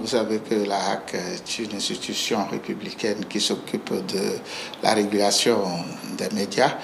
savez que la HAC est une institution républicaine qui s'occupe de la régulation des médias.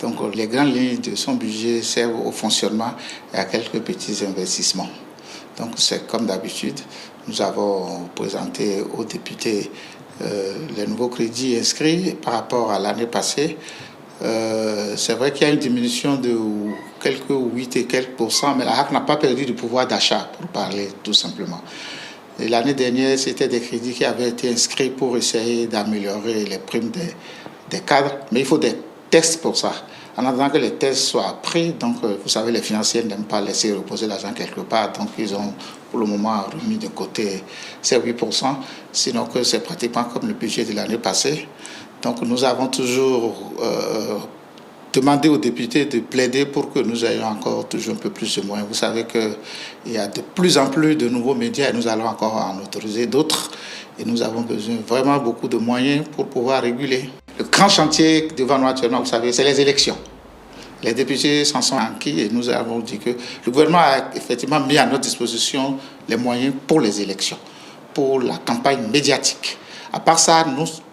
Donc les grandes lignes de son budget servent au fonctionnement et à quelques petits investissements. Donc c'est comme d'habitude, nous avons présenté aux députés les nouveaux crédits inscrits par rapport à l'année passée. C'est vrai qu'il y a une diminution de quelques 8 et quelques pourcents, mais la HAC n'a pas perdu du pouvoir d'achat, pour parler tout simplement. Et l'année dernière, c'était des crédits qui avaient été inscrits pour essayer d'améliorer les primes des cadres, mais il faut des tests pour ça. En attendant que les tests soient pris, donc vous savez, les financiers n'aiment pas laisser reposer l'argent quelque part, donc ils ont pour le moment remis de côté ces 8%, sinon que c'est pratiquement comme le budget de l'année passée. Donc nous avons toujours demandé aux députés de plaider pour que nous ayons encore toujours un peu plus de moyens. Vous savez qu'il y a de plus en plus de nouveaux médias et nous allons encore en autoriser d'autres. Et nous avons besoin vraiment beaucoup de moyens pour pouvoir réguler. Le grand chantier devant nous actuellement, vous savez, c'est les élections. Les députés s'en sont acquis et nous avons dit que le gouvernement a effectivement mis à notre disposition les moyens pour les élections, pour la campagne médiatique. À part ça,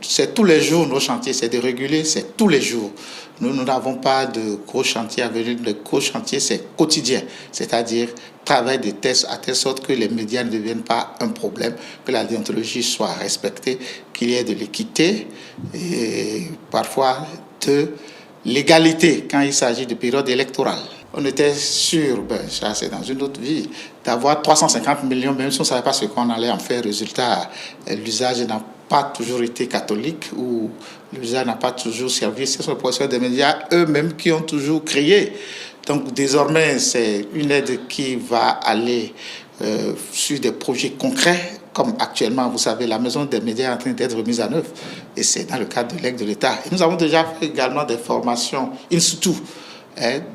c'est tous les jours nos chantiers, c'est de réguler, c'est tous les jours. Nous n'avons pas de gros chantiers à venir. Le gros chantier, c'est quotidien, c'est-à-dire travail des tests à telle sorte que les médias ne deviennent pas un problème, que la déontologie soit respectée, qu'il y ait de l'équité et parfois de l'égalité quand il s'agit de période électorale. On était sûr, ça c'est dans une autre vie, d'avoir 350 millions, même si on ne savait pas ce qu'on allait en faire. Résultat, l'usage n'a pas toujours été catholique ou l'usage n'a pas toujours servi. Ce sont les professeurs des médias eux-mêmes qui ont toujours crié. Donc désormais, c'est une aide qui va aller sur des projets concrets, comme actuellement, vous savez, la maison des médias est en train d'être remise en œuvre. Et c'est dans le cadre de l'aide de l'État. Et nous avons déjà fait également des formations in situ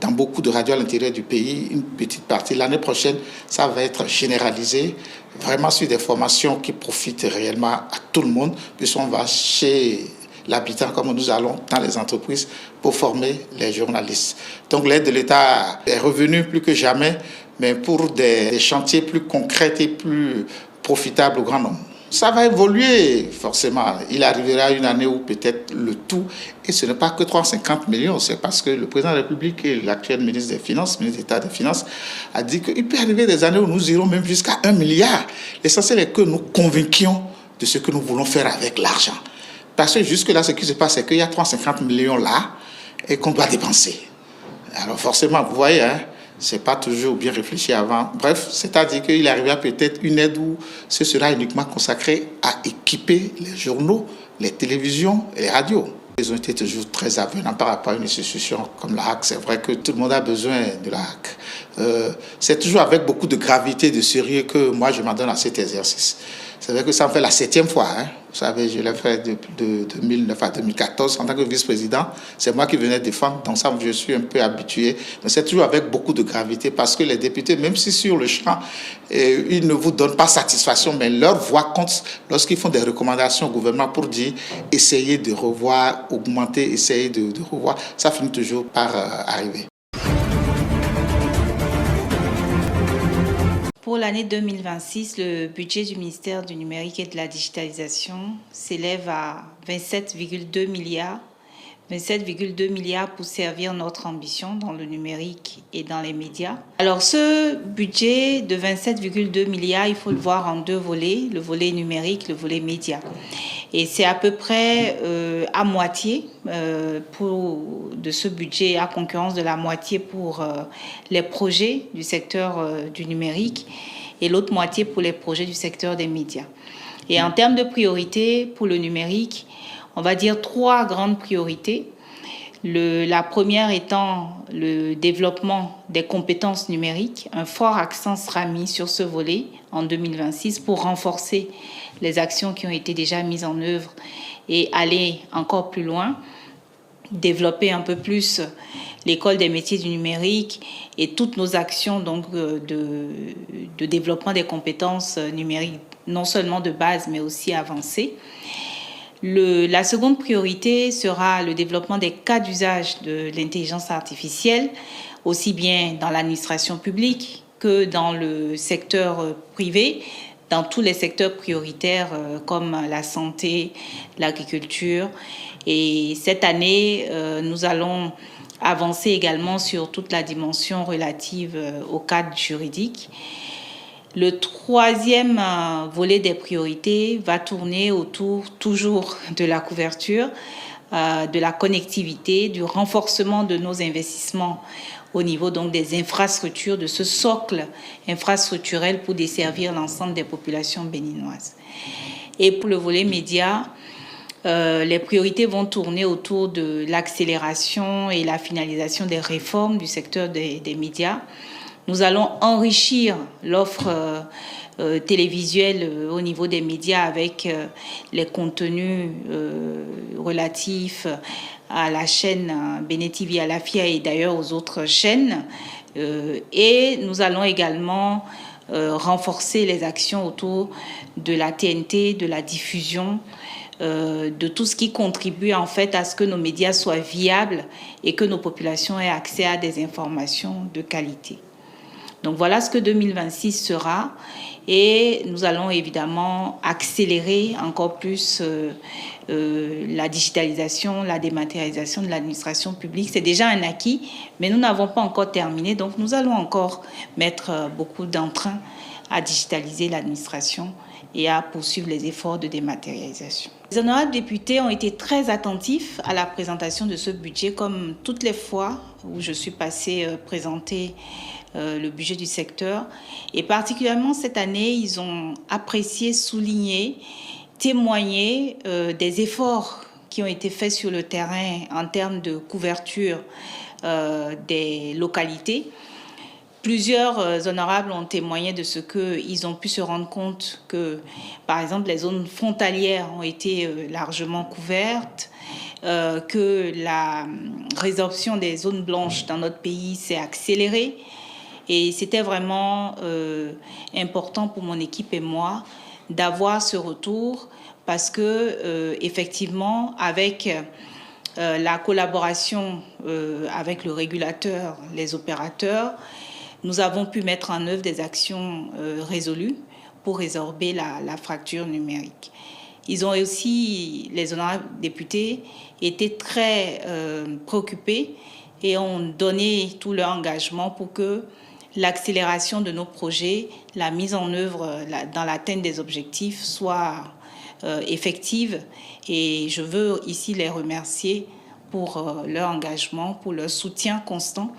dans beaucoup de radios à l'intérieur du pays, une petite partie. L'année prochaine, ça va être généralisé, vraiment sur des formations qui profitent réellement à tout le monde, puisqu'on va chez l'habitant comme nous allons dans les entreprises pour former les journalistes. Donc l'aide de l'État est revenue plus que jamais, mais pour des chantiers plus concrets et plus profitables au grand nombre. Ça va évoluer forcément. Il arrivera une année où peut-être le tout, et ce n'est pas que 350 millions, c'est parce que le président de la République et l'actuel ministre des Finances, ministre d'État des Finances, a dit qu'il peut arriver des années où nous irons même jusqu'à 1 milliard. L'essentiel est que nous convainquions de ce que nous voulons faire avec l'argent. Parce que jusque-là, ce qui se passe, c'est qu'il y a 350 millions là et qu'on doit dépenser. Alors forcément, vous voyez, c'est pas toujours bien réfléchi avant. Bref, c'est-à-dire qu'il arrivera peut-être une aide où ce sera uniquement consacré à équiper les journaux, les télévisions et les radios. Ils ont été toujours très avenants par rapport à une institution comme la HAC. C'est vrai que tout le monde a besoin de la HAC. C'est toujours avec beaucoup de gravité, de sérieux que moi je m'en donne à cet exercice. C'est vrai que ça me fait la 7e fois. Vous savez, je l'ai fait de 2009 à 2014 en tant que vice-président. C'est moi qui venais défendre, donc ça, je suis un peu habitué. Mais c'est toujours avec beaucoup de gravité parce que les députés, même si sur le champ, ils ne vous donnent pas satisfaction, mais leur voix compte lorsqu'ils font des recommandations au gouvernement pour dire essayez de revoir, augmenter, essayez de revoir. Ça finit toujours par arriver. Pour l'année 2026, le budget du ministère du numérique et de la digitalisation s'élève à 27,2 milliards. 27,2 milliards pour servir notre ambition dans le numérique et dans les médias. Alors ce budget de 27,2 milliards, il faut le voir en 2 volets, le volet numérique, le volet média. Et c'est à peu près à moitié de ce budget, à concurrence de la moitié pour les projets du secteur du numérique et l'autre moitié pour les projets du secteur des médias. Et en termes de priorité pour le numérique, on va dire 3 grandes priorités. La première étant le développement des compétences numériques. Un fort accent sera mis sur ce volet en 2026 pour renforcer les actions qui ont été déjà mises en œuvre et aller encore plus loin, développer un peu plus l'école des métiers du numérique et toutes nos actions donc, de développement des compétences numériques, non seulement de base mais aussi avancées. La seconde priorité sera le développement des cas d'usage de l'intelligence artificielle, aussi bien dans l'administration publique que dans le secteur privé, dans tous les secteurs prioritaires comme la santé, l'agriculture. Et cette année, nous allons avancer également sur toute la dimension relative au cadre juridique. Le troisième volet des priorités va tourner autour toujours de la couverture, de la connectivité, du renforcement de nos investissements au niveau donc des infrastructures, de ce socle infrastructurel pour desservir l'ensemble des populations béninoises. Et pour le volet média, les priorités vont tourner autour de l'accélération et la finalisation des réformes du secteur des médias. Nous allons enrichir l'offre télévisuelle au niveau des médias avec les contenus relatifs à la chaîne Béné TV, à l'AFIA et d'ailleurs aux autres chaînes. Et nous allons également renforcer les actions autour de la TNT, de la diffusion, de tout ce qui contribue en fait à ce que nos médias soient viables et que nos populations aient accès à des informations de qualité. Donc voilà ce que 2026 sera et nous allons évidemment accélérer encore plus la digitalisation, la dématérialisation de l'administration publique. C'est déjà un acquis, mais nous n'avons pas encore terminé, donc nous allons encore mettre beaucoup d'entrain à digitaliser l'administration et à poursuivre les efforts de dématérialisation. Les honorables députés ont été très attentifs à la présentation de ce budget, comme toutes les fois où je suis passée présenter le budget du secteur. Et particulièrement cette année, ils ont apprécié, souligné, témoigné des efforts qui ont été faits sur le terrain en termes de couverture des localités. Plusieurs honorables ont témoigné de ce qu'ils ont pu se rendre compte que, par exemple, les zones frontalières ont été largement couvertes, que la résorption des zones blanches dans notre pays s'est accélérée. Et c'était vraiment important pour mon équipe et moi d'avoir ce retour parce que, effectivement, avec la collaboration avec le régulateur, les opérateurs, nous avons pu mettre en œuvre des actions résolues pour résorber la fracture numérique. Ils ont aussi, les honorables députés, été très préoccupés et ont donné tout leur engagement pour que l'accélération de nos projets, la mise en œuvre dans l'atteinte des objectifs soit effective. Et je veux ici les remercier pour leur engagement, pour leur soutien constant.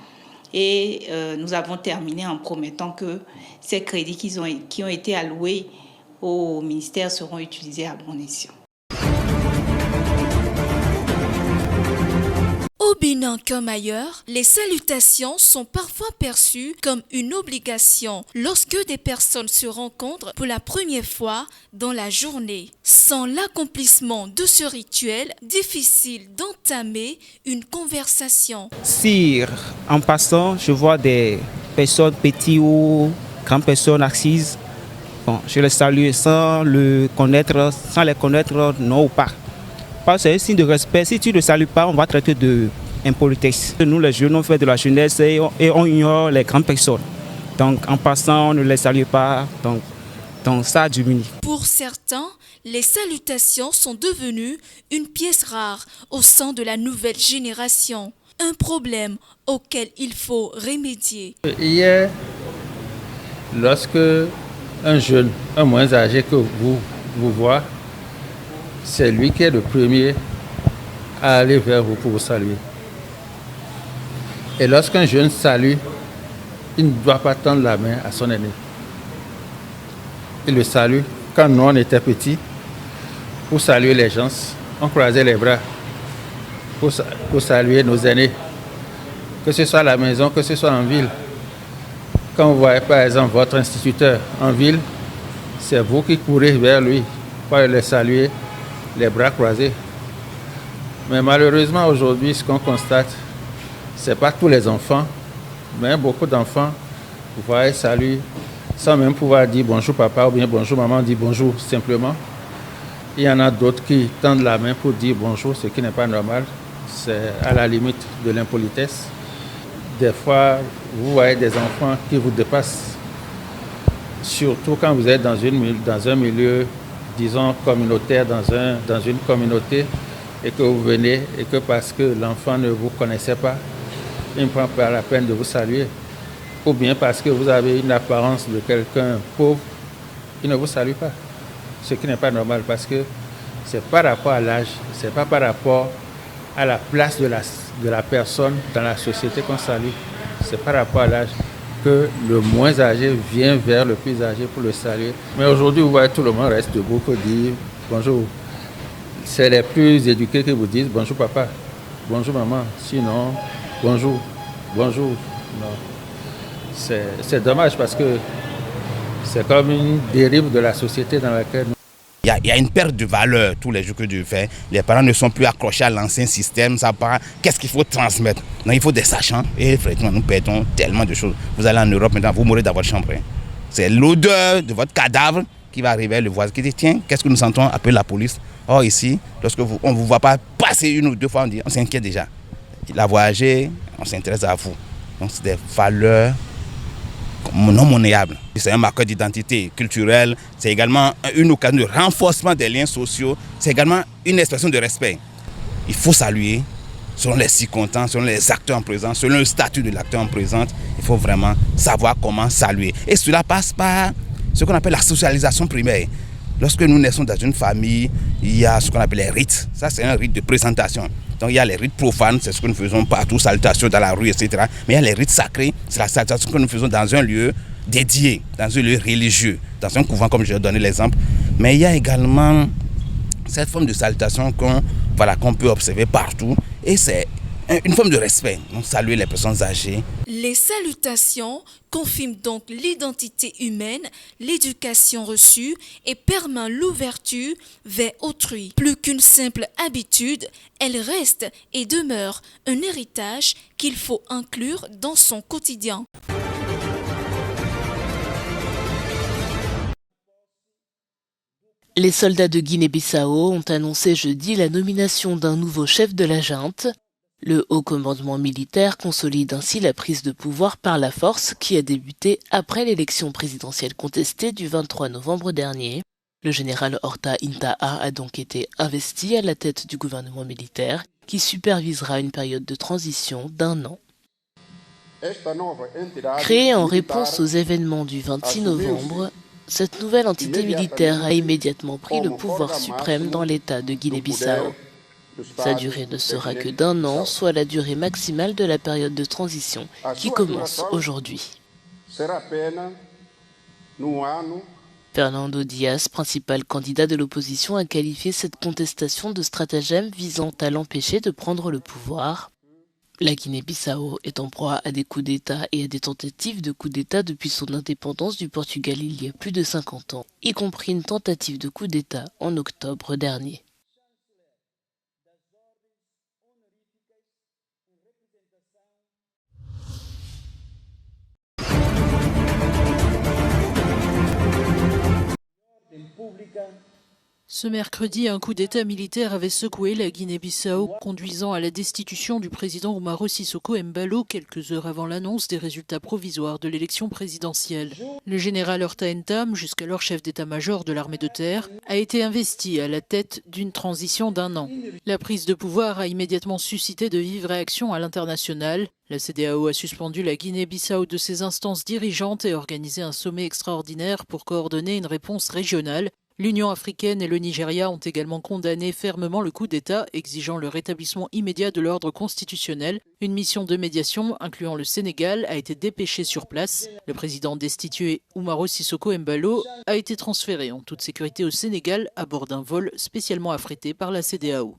Et nous avons terminé en promettant que ces crédits qui ont été alloués au ministère seront utilisés à bon escient. Au Bénin comme ailleurs, les salutations sont parfois perçues comme une obligation lorsque des personnes se rencontrent pour la première fois dans la journée. Sans l'accomplissement de ce rituel, difficile d'entamer une conversation. Si en passant, je vois des personnes petites ou grandes personnes assises, bon, je les salue sans les connaître, non ou pas. C'est un signe de respect. Si tu ne salues pas, on va traiter d'impolitesse. Nous, les jeunes, on fait de la jeunesse et on ignore les grandes personnes. Donc, en passant, on ne les salue pas. Donc ça diminue. Pour certains, les salutations sont devenues une pièce rare au sein de la nouvelle génération. Un problème auquel il faut remédier. Hier, lorsque un jeune, un moins âgé que vous voit, c'est lui qui est le premier à aller vers vous pour vous saluer. Et lorsqu'un jeune salue, il ne doit pas tendre la main à son aîné. Il le salue. Quand nous, on était petits, pour saluer les gens, on croisait les bras pour saluer nos aînés. Que ce soit à la maison, que ce soit en ville. Quand vous voyez par exemple votre instituteur en ville, c'est vous qui courez vers lui pour le saluer, les bras croisés. Mais malheureusement aujourd'hui, ce qu'on constate, ce n'est pas tous les enfants, mais beaucoup d'enfants, vous voyez, saluent sans même pouvoir dire bonjour papa ou bien bonjour maman, dit bonjour simplement. Il y en a d'autres qui tendent la main pour dire bonjour, ce qui n'est pas normal. C'est à la limite de l'impolitesse. Des fois, vous voyez des enfants qui vous dépassent Surtout quand vous êtes dans un milieu, disons, communautaire, dans une communauté, et que vous venez, et que parce que l'enfant ne vous connaissait pas, il ne prend pas la peine de vous saluer. Ou bien parce que vous avez une apparence de quelqu'un pauvre, il ne vous salue pas. Ce qui n'est pas normal parce que c'est par rapport à l'âge, c'est pas par rapport à la place de la personne dans la société qu'on salue. C'est par rapport à l'âge que le moins âgé vient vers le plus âgé pour le saluer. Mais aujourd'hui, vous voyez, tout le monde reste debout pour dire bonjour. C'est les plus éduqués qui vous disent bonjour papa, bonjour maman. Sinon, bonjour, bonjour. Non. C'est dommage parce que c'est comme une dérive de la société dans laquelle nous... Il y a une perte de valeur tous les jours que Dieu fait. Les parents ne sont plus accrochés à l'ancien système. Ça part. Qu'est-ce qu'il faut transmettre? Donc il faut des sachants. Et effectivement, nous perdons tellement de choses. Vous allez en Europe maintenant, vous mourrez dans votre chambre. C'est l'odeur de votre cadavre qui va arriver, le voisin qui dit tiens, qu'est-ce que nous sentons? Appelez la police. Or ici, lorsque on ne vous voit pas passer une ou deux fois, on s'inquiète déjà. Il a voyagé, on s'intéresse à vous. Donc c'est des valeurs non monnayables. C'est un marqueur d'identité culturelle, c'est également une occasion de renforcement des liens sociaux, c'est également une expression de respect. Il faut saluer selon les circonstances, selon les acteurs en présence, selon le statut de l'acteur en présence. Il faut vraiment savoir comment saluer. Et cela passe par ce qu'on appelle la socialisation primaire. Lorsque nous naissons dans une famille, il y a ce qu'on appelle les rites. Ça, c'est un rite de présentation. Donc, il y a les rites profanes, c'est ce que nous faisons partout, salutation dans la rue, etc. Mais il y a les rites sacrés, c'est la salutation que nous faisons dans un lieu dédié, dans un lieu religieux, dans un couvent, comme je vais donner l'exemple. Mais il y a également cette forme de salutation qu'on peut observer partout. Et c'est une forme de respect. Donc, saluer les personnes âgées. Les salutations confirment donc l'identité humaine, l'éducation reçue et permettent l'ouverture vers autrui. Plus qu'une simple habitude, elle reste et demeure un héritage qu'il faut inclure dans son quotidien. Les soldats de Guinée-Bissau ont annoncé jeudi la nomination d'un nouveau chef de la junte. Le haut commandement militaire consolide ainsi la prise de pouvoir par la force qui a débuté après l'élection présidentielle contestée du 23 novembre dernier. Le général Horta Intaha a donc été investi à la tête du gouvernement militaire qui supervisera une période de transition d'1 an. Créée en réponse aux événements du 26 novembre, cette nouvelle entité militaire a immédiatement pris le pouvoir suprême dans l'État de Guinée-Bissau. Sa durée ne sera que d'1 an, soit la durée maximale de la période de transition qui commence aujourd'hui. Fernando Dias, principal candidat de l'opposition, a qualifié cette contestation de stratagème visant à l'empêcher de prendre le pouvoir. La Guinée-Bissau est en proie à des coups d'État et à des tentatives de coups d'État depuis son indépendance du Portugal il y a plus de 50 ans, y compris une tentative de coup d'État en octobre dernier. Ce mercredi, un coup d'État militaire avait secoué la Guinée-Bissau, conduisant à la destitution du président Umaro Sissoco Embalo quelques heures avant l'annonce des résultats provisoires de l'élection présidentielle. Le général Horta Intaha, jusqu'alors chef d'état-major de l'armée de terre, a été investi à la tête d'une transition d'1 an. La prise de pouvoir a immédiatement suscité de vives réactions à l'international. La CEDEAO a suspendu la Guinée-Bissau de ses instances dirigeantes et organisé un sommet extraordinaire pour coordonner une réponse régionale. L'Union africaine et le Nigeria ont également condamné fermement le coup d'État, exigeant le rétablissement immédiat de l'ordre constitutionnel. Une mission de médiation, incluant le Sénégal, a été dépêchée sur place. Le président destitué Umaro Sissoco Embalo a été transféré en toute sécurité au Sénégal à bord d'un vol spécialement affrété par la CEDEAO.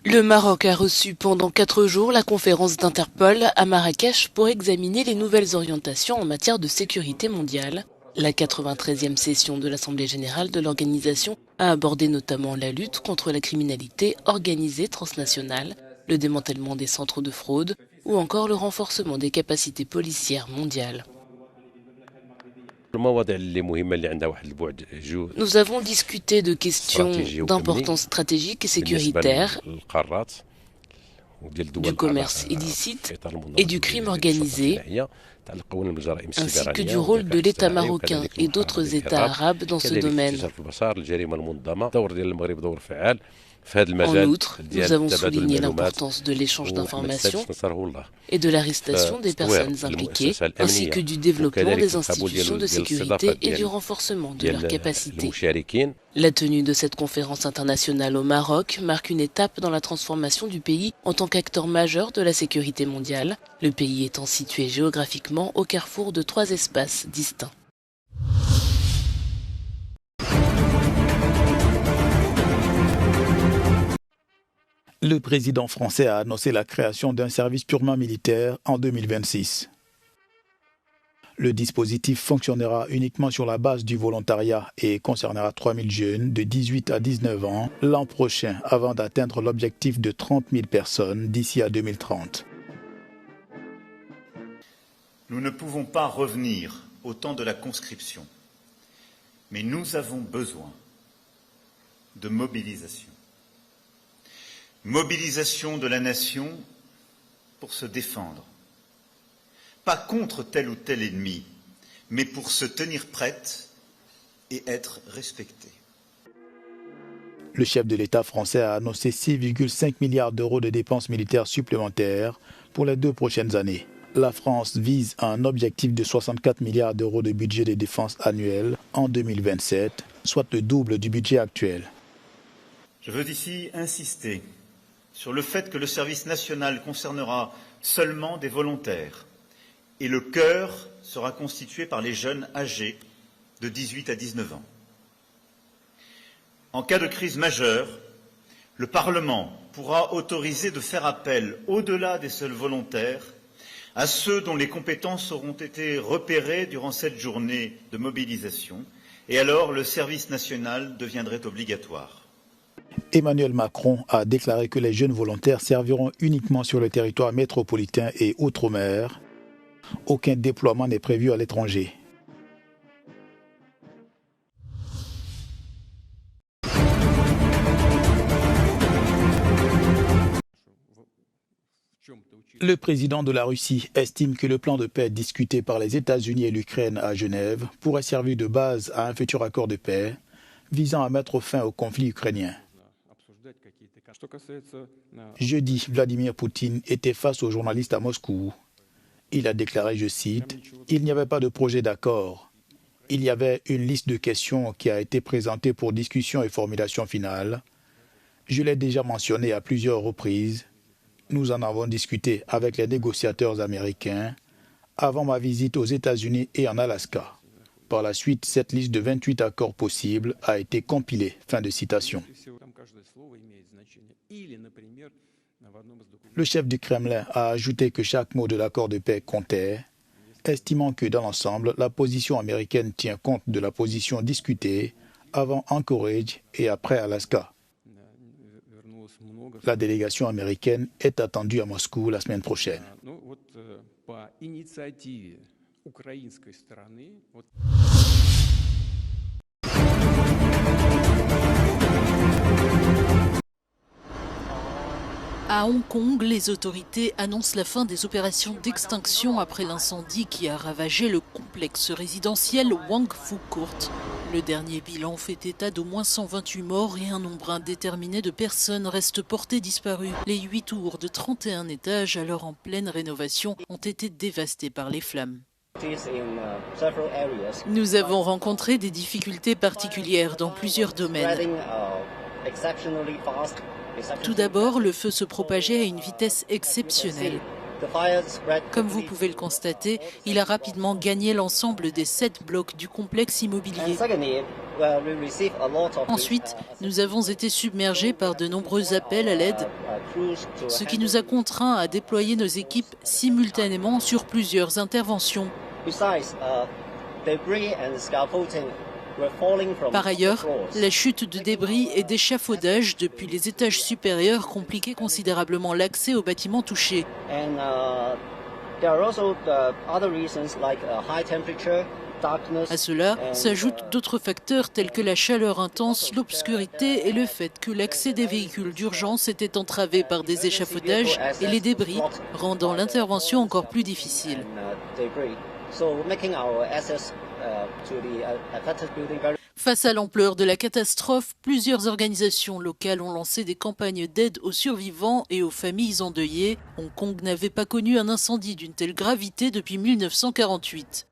Le Maroc a reçu pendant 4 jours la conférence d'Interpol à Marrakech pour examiner les nouvelles orientations en matière de sécurité mondiale. La 93e session de l'Assemblée générale de l'organisation a abordé notamment la lutte contre la criminalité organisée transnationale, le démantèlement des centres de fraude ou encore le renforcement des capacités policières mondiales. Nous avons discuté de questions d'importance stratégique et sécuritaire du commerce illicite et du crime organisé, ainsi que du rôle de l'État marocain et d'autres États arabes dans ce domaine. En outre, nous avons souligné l'importance de l'échange d'informations et de l'arrestation des personnes impliquées, ainsi que du développement des institutions de sécurité et du renforcement de leurs capacités. La tenue de cette conférence internationale au Maroc marque une étape dans la transformation du pays en tant qu'acteur majeur de la sécurité mondiale, le pays étant situé géographiquement au carrefour de 3 espaces distincts. Le président français a annoncé la création d'un service purement militaire en 2026. Le dispositif fonctionnera uniquement sur la base du volontariat et concernera 3000 jeunes de 18 à 19 ans l'an prochain avant d'atteindre l'objectif de 30 000 personnes d'ici à 2030. Nous ne pouvons pas revenir au temps de la conscription, mais nous avons besoin de mobilisation. Mobilisation de la nation pour se défendre. Pas contre tel ou tel ennemi, mais pour se tenir prête et être respectée. Le chef de l'État français a annoncé 6,5 milliards d'euros de dépenses militaires supplémentaires pour les 2 prochaines années. La France vise un objectif de 64 milliards d'euros de budget de défense annuel en 2027, soit le double du budget actuel. Je veux ici insister sur le fait que le service national concernera seulement des volontaires et le cœur sera constitué par les jeunes âgés de 18 à 19 ans. En cas de crise majeure, le Parlement pourra autoriser de faire appel, au-delà des seuls volontaires, à ceux dont les compétences auront été repérées durant cette journée de mobilisation, et alors le service national deviendrait obligatoire. Emmanuel Macron a déclaré que les jeunes volontaires serviront uniquement sur le territoire métropolitain et outre-mer. Aucun déploiement n'est prévu à l'étranger. Le président de la Russie estime que le plan de paix discuté par les États-Unis et l'Ukraine à Genève pourrait servir de base à un futur accord de paix visant à mettre fin au conflit ukrainien. Jeudi, Vladimir Poutine était face aux journalistes à Moscou. Il a déclaré, je cite, « Il n'y avait pas de projet d'accord. Il y avait une liste de questions qui a été présentée pour discussion et formulation finale. Je l'ai déjà mentionné à plusieurs reprises. Nous en avons discuté avec les négociateurs américains avant ma visite aux États-Unis et en Alaska. Par la suite, cette liste de 28 accords possibles a été compilée. » Fin de citation. Le chef du Kremlin a ajouté que chaque mot de l'accord de paix comptait, estimant que dans l'ensemble, la position américaine tient compte de la position discutée avant Anchorage et après Alaska. La délégation américaine est attendue à Moscou la semaine prochaine. À Hong Kong, les autorités annoncent la fin des opérations d'extinction après l'incendie qui a ravagé le complexe résidentiel Wang Fu Court. Le dernier bilan fait état d'au moins 128 morts et un nombre indéterminé de personnes restent portées disparues. Les 8 tours de 31 étages, alors en pleine rénovation, ont été dévastées par les flammes. Nous avons rencontré des difficultés particulières dans plusieurs domaines. Tout d'abord, le feu se propageait à une vitesse exceptionnelle. Comme vous pouvez le constater, il a rapidement gagné l'ensemble des 7 blocs du complexe immobilier. Ensuite, nous avons été submergés par de nombreux appels à l'aide, ce qui nous a contraints à déployer nos équipes simultanément sur plusieurs interventions. Par ailleurs, la chute de débris et d'échafaudage depuis les étages supérieurs compliquait considérablement l'accès aux bâtiments touchés. À cela s'ajoutent d'autres facteurs tels que la chaleur intense, l'obscurité et le fait que l'accès des véhicules d'urgence était entravé par des échafaudages et les débris, rendant l'intervention encore plus difficile. Face à l'ampleur de la catastrophe, plusieurs organisations locales ont lancé des campagnes d'aide aux survivants et aux familles endeuillées. Hong Kong n'avait pas connu un incendie d'une telle gravité depuis 1948.